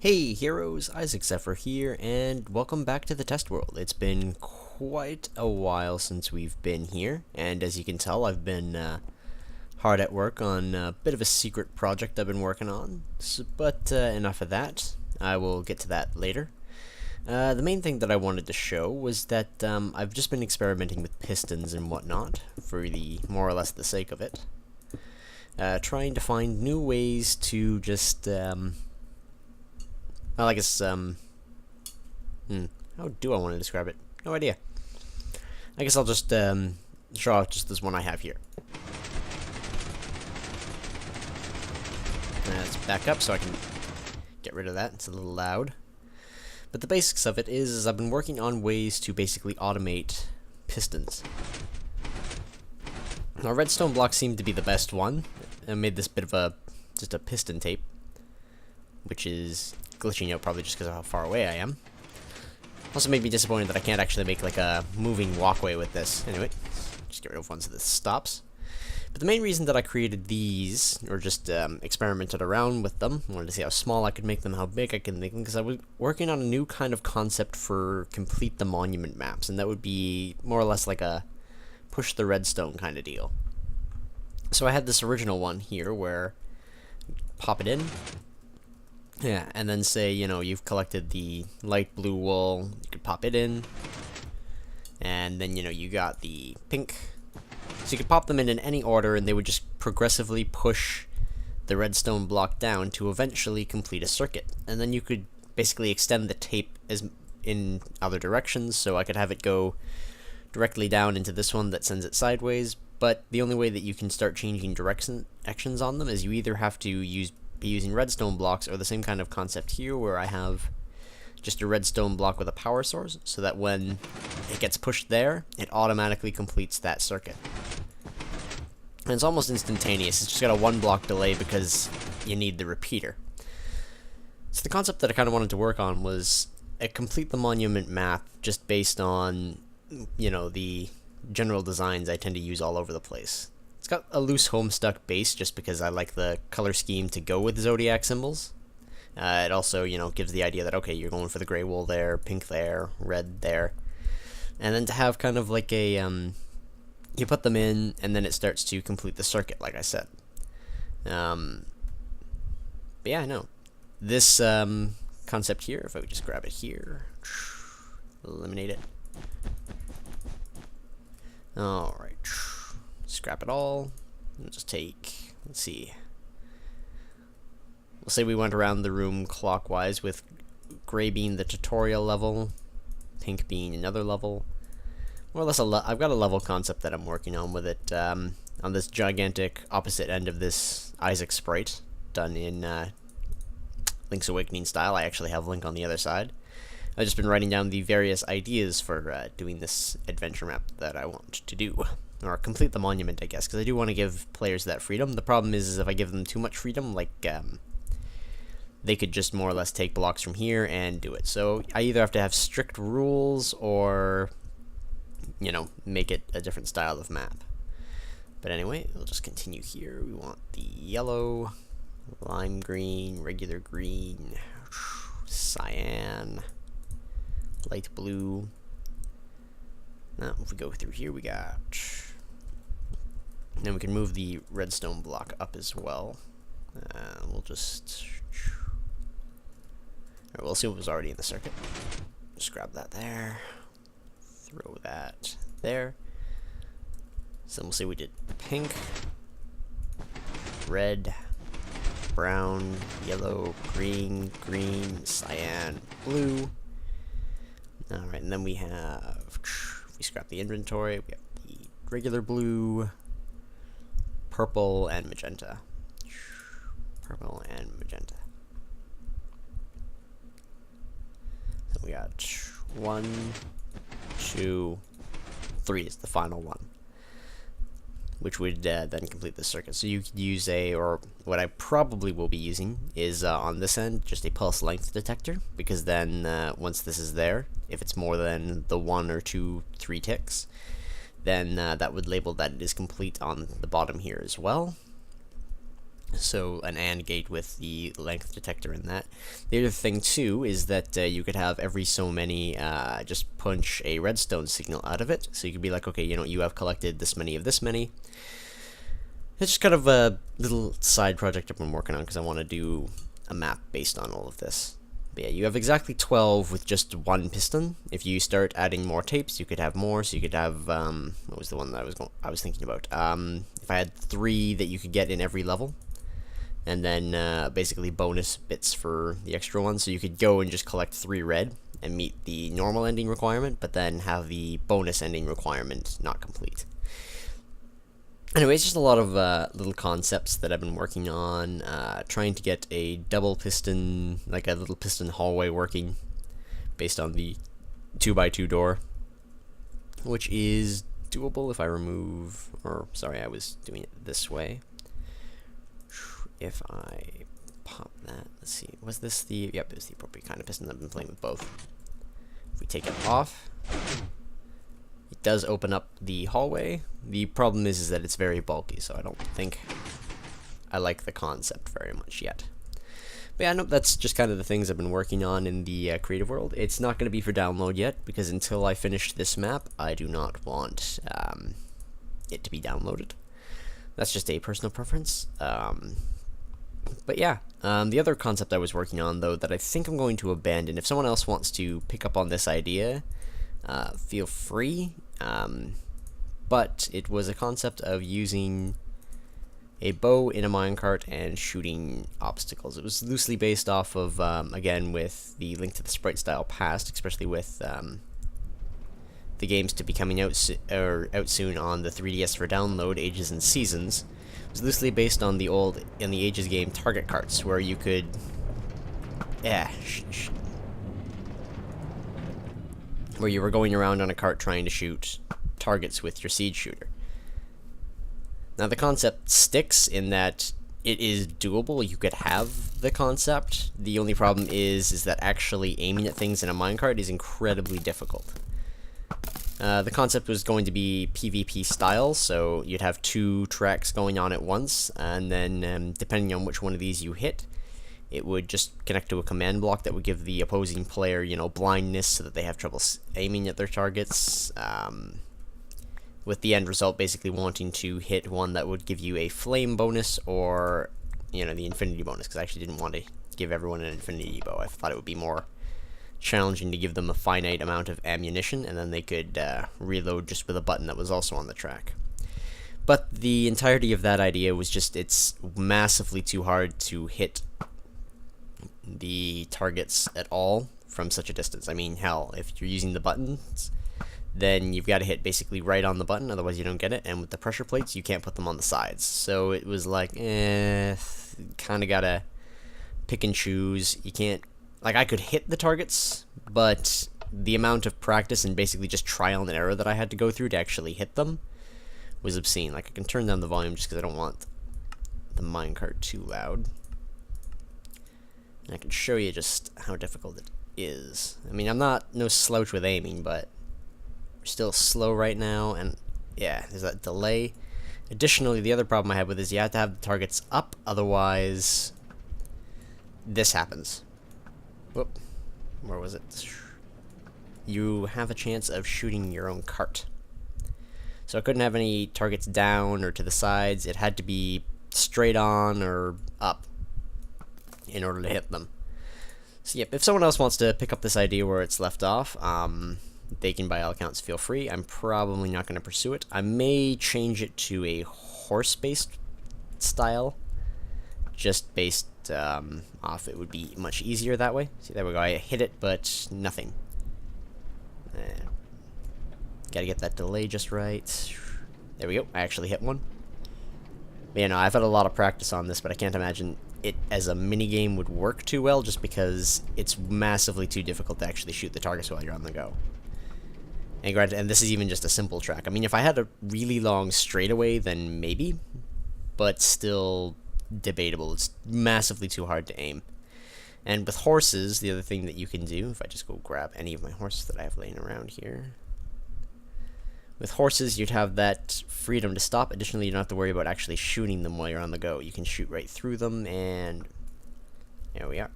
Hey heroes, Zephyr here, and welcome back to the test world. It's been quite a while since we've been here, and as you can tell, I've been hard at work on a bit of a secret project I've been working on. But enough of that. I will get to that later. The main thing that I wanted to show was that I've just been experimenting with pistons and whatnot, for the more or less the sake of it. Trying to find new ways to just well, I guess, how do I want to describe it? No idea. I guess I'll just, show off just this one I have here. Let's back up so I can get rid of that. It's a little loud. But the basics of it is I've been working on ways to basically automate pistons. Now, redstone blocks seem to be the best one. I made this bit of just a piston tape, which is glitching out probably just because of how far away I am. Also made me disappointed that I can't actually make like a moving walkway with this. Anyway, just get rid of one so this stops. But the main reason that I created these, or just experimented around with them, wanted to see how small I could make them, how big I could make them, because I was working on a new kind of concept for complete the monument maps, and that would be more or less like a push the redstone kind of deal. So I had this original one here where pop it in. Yeah, and then say, you know, you've collected the light blue wool, you could pop it in, and then, you know, you got the pink, so you could pop them in any order, and they would just progressively push the redstone block down to eventually complete a circuit, and then you could basically extend the tape as in other directions, so I could have it go directly down into this one that sends it sideways, but the only way that you can start changing directions on them is you either have to be using redstone blocks, or the same kind of concept here where I have just a redstone block with a power source, so that when it gets pushed there, it automatically completes that circuit. And it's almost instantaneous. It's just got a 1 block delay because you need the repeater. So the concept that I kind of wanted to work on was a complete the monument map just based on, you know, the general designs I tend to use all over the place. It's got a loose homestuck base just because I like the color scheme to go with zodiac symbols. It also, you know, gives the idea that, okay, you're going for the gray wool there, pink there, red there. And then to have kind of like a, you put them in, and then it starts to complete the circuit, like I said. But yeah, no. This concept here, if I would just grab it here, eliminate it. Alright. Scrap it all. We'll just take, let's see. We'll say we went around the room clockwise, with gray being the tutorial level, pink being another level. More or less, I've got a level concept that I'm working on with it, on this gigantic opposite end of this Isaac sprite, done in Link's Awakening style. I actually have Link on the other side. I've just been writing down the various ideas for doing this adventure map that I want to do. Or complete the monument, I guess, because I do want to give players that freedom. The problem is if I give them too much freedom, like, they could just more or less take blocks from here and do it. So I either have to have strict rules or, you know, make it a different style of map. But anyway, we'll just continue here. We want the yellow, lime green, regular green, cyan, light blue. Now, if we go through here, we got... Then we can move the redstone block up as well. We'll just... Alright, we'll see what was already in the circuit. Just grab that there. Throw that there. So we'll see we did pink, red, brown, yellow, green, cyan, blue. Alright, and then we have... If we scrap the inventory, we have the regular blue, purple, and magenta. Purple and magenta. So we got 1, 2, 3 is the final one, which would then complete the circuit. So you could use or what I probably will be using is on this end, just a pulse length detector, because then once this is there, if it's more than the 1 or 2, 3 ticks, then that would label that it is complete on the bottom here as well. So an AND gate with the length detector in that. The other thing too is that you could have every so many just punch a redstone signal out of it. So you could be like, okay, you know, you have collected this many of this many. It's just kind of a little side project I've been working on because I want to do a map based on all of this. But yeah, you have exactly 12 with just one piston. If you start adding more tapes, you could have more. So you could have what was the one that I was thinking about? If I had 3 that you could get in every level, and then basically bonus bits for the extra ones. So you could go and just collect 3 red and meet the normal ending requirement, but then have the bonus ending requirement not complete. Anyway, it's just a lot of little concepts that I've been working on, trying to get a double piston, like a little piston hallway working based on the 2x2 door, which is doable if I remove, or sorry, I was doing it this way. If I pop that, let's see, was this the, yep, it was the appropriate kind of piston. I've been playing with both. If we take it off, it does open up the hallway. The problem is that it's very bulky, so I don't think I like the concept very much yet. But yeah, no, that's just kind of the things I've been working on in the creative world. It's not going to be for download yet, because until I finish this map, I do not want it to be downloaded. That's just a personal preference. But yeah, the other concept I was working on, though, that I think I'm going to abandon, if someone else wants to pick up on this idea, feel free. But it was a concept of using a bow in a minecart and shooting obstacles. It was loosely based off of, again, with the Link to the Sprite style past, especially with the games to be coming out soon on the 3DS for download, Ages and Seasons. It was loosely based on the old, in the Ages game, target carts, where you could... where you were going around on a cart trying to shoot targets with your seed shooter. Now the concept sticks in that it is doable. You could have the concept. The only problem is that actually aiming at things in a minecart is incredibly difficult. The concept was going to be PvP style, so you'd have 2 tracks going on at once, and then depending on which one of these you hit, it would just connect to a command block that would give the opposing player, you know, blindness so that they have trouble aiming at their targets, with the end result basically wanting to hit one that would give you a flame bonus or, you know, the infinity bonus, because I actually didn't want to give everyone an infinity bow. I thought it would be more challenging to give them a finite amount of ammunition, and then they could reload just with a button that was also on the track. But the entirety of that idea was just, it's massively too hard to hit the targets at all from such a distance. I mean, hell, if you're using the buttons, then you've got to hit basically right on the button, otherwise you don't get it, and with the pressure plates, you can't put them on the sides. So it was like, kind of gotta pick and choose. You can't, like, I could hit the targets, but the amount of practice and basically just trial and error that I had to go through to actually hit them was obscene. Like, I can turn down the volume just because I don't want the minecart too loud. And I can show you just how difficult it is. I mean, I'm not no slouch with aiming, but we're still slow right now, and yeah, there's that delay. Additionally, the other problem I have with it is you have to have the targets up, otherwise this happens. Whoop. Where was it? You have a chance of shooting your own cart. So I couldn't have any targets down or to the sides. It had to be straight on or up in order to hit them. So yep, if someone else wants to pick up this idea where it's left off, they can by all accounts feel free. I'm probably not going to pursue it. I may change it to a horse-based style, just based off it would be much easier that way. See, there we go. I hit it, but nothing. Gotta get that delay just right. There we go. I actually hit one. But, you know, I've had a lot of practice on this, but I can't imagine it as a minigame would work too well, just because it's massively too difficult to actually shoot the targets while you're on the go. And granted, and this is even just a simple track. I mean, if I had a really long straightaway, then maybe, but still debatable. It's massively too hard to aim. And with horses, the other thing that you can do, if I just go grab any of my horses that I have laying around here, With horses, you'd have that freedom to stop. Additionally, you don't have to worry about actually shooting them while you're on the go. You can shoot right through them, and there we are.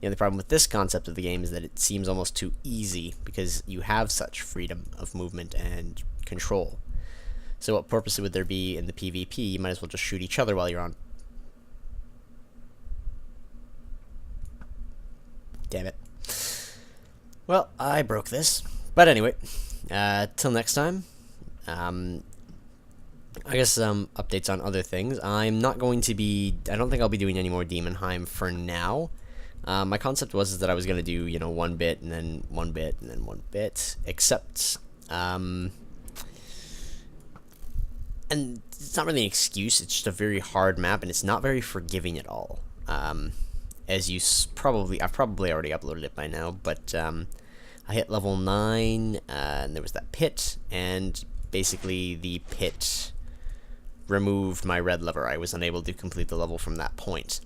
The only problem with this concept of the game is that it seems almost too easy because you have such freedom of movement and control. So what purpose would there be in the PvP? You might as well just shoot each other while you're on. Damn it. Well, I broke this. But anyway, till next time. I guess updates on other things. I'm not going to be... I don't think I'll be doing any more Demonheim for now. My concept was that I was going to do, you know, 1 bit, and then 1 bit, and then 1 bit. Except, and it's not really an excuse, it's just a very hard map, and it's not very forgiving at all. As you I've probably already uploaded it by now, but, I hit level 9, and there was that pit, and basically the pit removed my red lever. I was unable to complete the level from that point.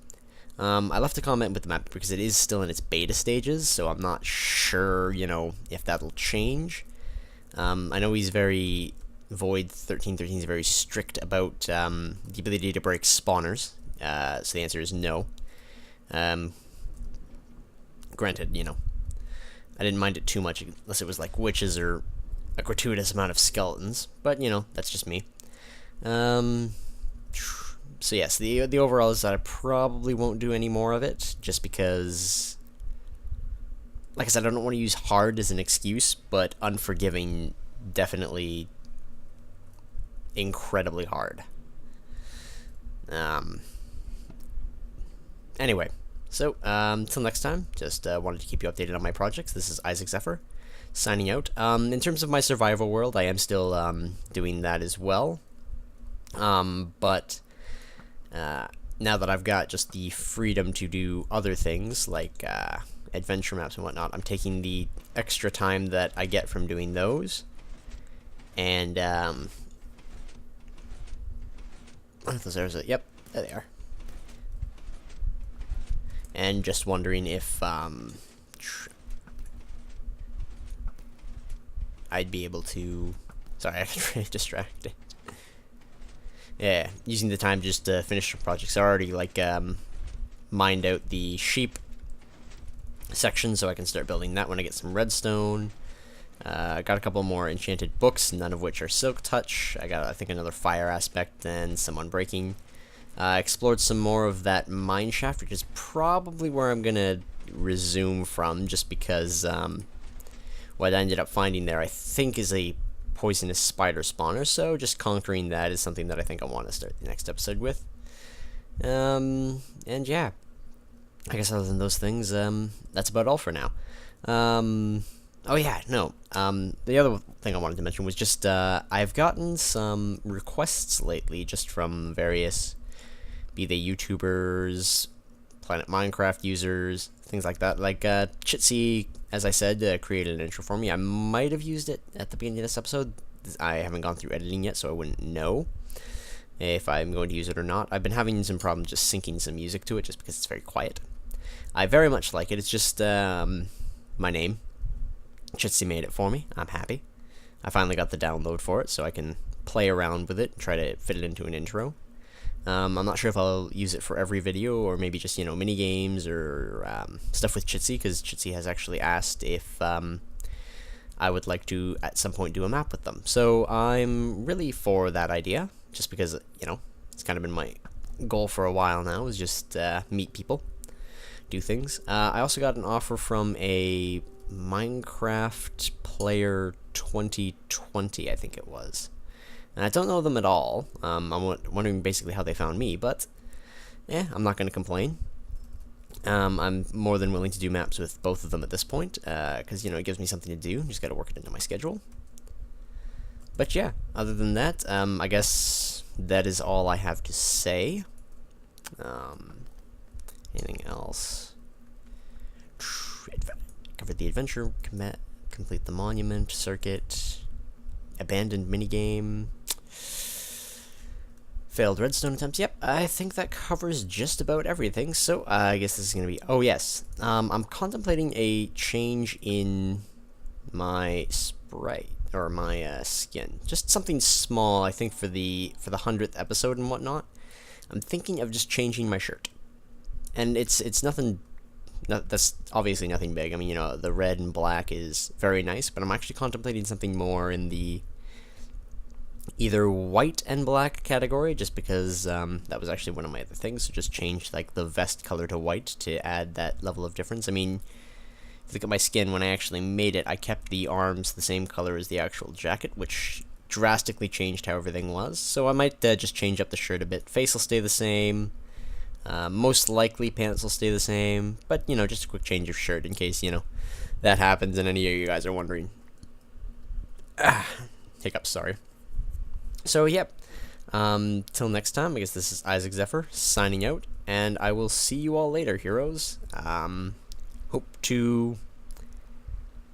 I left a comment with the map because it is still in its beta stages, so I'm not sure, you know, if that'll change. I know he's very... Void 1313 is very strict about the ability to break spawners, so the answer is no. Granted, you know, I didn't mind it too much unless it was like witches or a gratuitous amount of skeletons, but, you know, that's just me. So yes, the overall is that I probably won't do any more of it, just because, like I said, I don't want to use hard as an excuse, but unforgiving definitely incredibly hard. Anyway, so till next time, just wanted to keep you updated on my projects. This is Isaac Zephyr, signing out. In terms of my survival world, I am still doing that as well, but now that I've got just the freedom to do other things like adventure maps and whatnot, I'm taking the extra time that I get from doing those, and what are those arrows? Yep, there they are. And just wondering if I'd be able to... Sorry, I got really distracted. Yeah, using the time just to finish the projects. I already, like, mined out the sheep section, so I can start building that when I get some redstone. Got a couple more enchanted books, none of which are silk touch. I got, I think, another fire aspect and some unbreaking. Explored some more of that mine shaft, which is probably where I'm gonna resume from, just because what I ended up finding there, I think, is a poisonous spider spawner, so just conquering that is something that I think I want to start the next episode with. And yeah, I guess other than those things, that's about all for now. Oh yeah, no, the other thing I wanted to mention was just, I've gotten some requests lately just from various, be they YouTubers, Planet Minecraft users, things like that. Like, Chitsy, as I said, created an intro for me. I might have used it at the beginning of this episode. I haven't gone through editing yet, so I wouldn't know if I'm going to use it or not. I've been having some problems just syncing some music to it, just because it's very quiet. I very much like it. It's just, my name. Chitsy made it for me. I'm happy. I finally got the download for it, so I can play around with it and try to fit it into an intro. I'm not sure if I'll use it for every video, or maybe just, you know, mini games or stuff with Chitsy, because Chitsy has actually asked if I would like to at some point do a map with them. So I'm really for that idea, just because, you know, it's kind of been my goal for a while now, is just meet people, do things. I also got an offer from a Minecraft Player 2020, I think it was. And I don't know them at all. I'm wondering basically how they found me, but yeah, I'm not going to complain. I'm more than willing to do maps with both of them at this point, because, you know, it gives me something to do. Just got to work it into my schedule. But yeah, other than that, I guess that is all I have to say. Anything else? Covered the adventure, complete the monument circuit, abandoned minigame, failed redstone attempts. Yep, I think that covers just about everything. So I guess this is gonna be... Oh yes, I'm contemplating a change in my sprite. or my skin. Just something small, I think, for the 100th episode and whatnot. I'm thinking of just changing my shirt, and it's nothing. That's obviously nothing big. I mean, you know, the red and black is very nice, but I'm actually contemplating something more in the either white and black category, just because that was actually one of my other things. So just change like the vest color to white to add that level of difference. I mean, if you look at my skin, when I actually made it, I kept the arms the same color as the actual jacket, which drastically changed how everything was. So I might just change up the shirt a bit. Face will stay the same. Most likely pants will stay the same, but you know, just a quick change of shirt in case, you know, that happens and any of you guys are wondering. Hiccups, sorry. So yep, till next time, I guess this is Isaac Zephyr signing out, and I will see you all later, heroes. Hope to,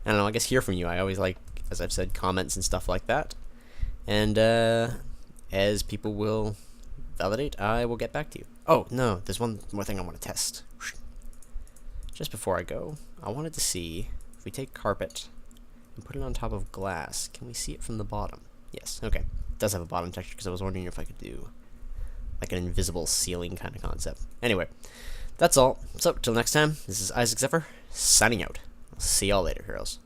I don't know, I guess hear from you. I always like, as I've said, comments and stuff like that. And as people will validate, I will get back to you. Oh, no, there's one more thing I want to test. Just before I go, I wanted to see if we take carpet and put it on top of glass, can we see it from the bottom? Yes, okay. It does have a bottom texture because I was wondering if I could do like an invisible ceiling kind of concept. Anyway, that's all. So, till next time, this is Isaac Zephyr, signing out. I'll see y'all later, heroes.